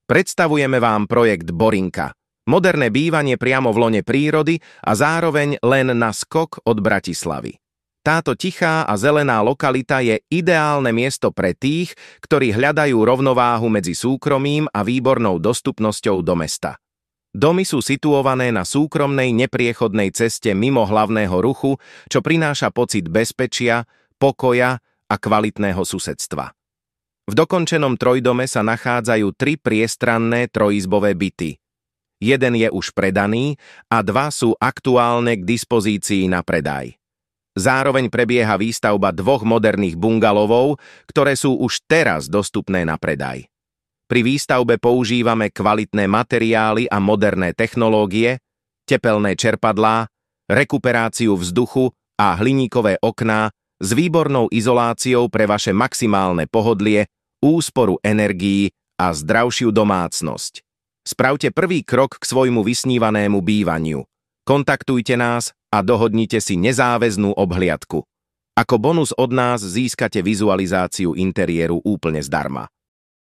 Predstavujeme vám projekt Borinka. Moderné bývanie priamo v lone prírody a zároveň len na skok od Bratislavy. Táto tichá a zelená lokalita je ideálne miesto pre tých, ktorí hľadajú rovnováhu medzi súkromím a výbornou dostupnosťou do mesta. Domy sú situované na súkromnej nepriechodnej ceste mimo hlavného ruchu, čo prináša pocit bezpečia, pokoja a kvalitného susedstva. V dokončenom trojdome sa nachádzajú 3 priestranné trojizbové byty. Jeden je už predaný a 2 sú aktuálne k dispozícii na predaj. Zároveň prebieha výstavba 2 moderných bungalovov, ktoré sú už teraz dostupné na predaj. Pri výstavbe používame kvalitné materiály a moderné technológie, tepelné čerpadlá, rekuperáciu vzduchu a hliníkové okná s výbornou izoláciou pre vaše maximálne pohodlie, úsporu energií a zdravšiu domácnosť. Spravte prvý krok k svojmu vysnívanému bývaniu. Kontaktujte nás a dohodnite si nezáväznú obhliadku. Ako bonus od nás získate vizualizáciu interiéru úplne zdarma.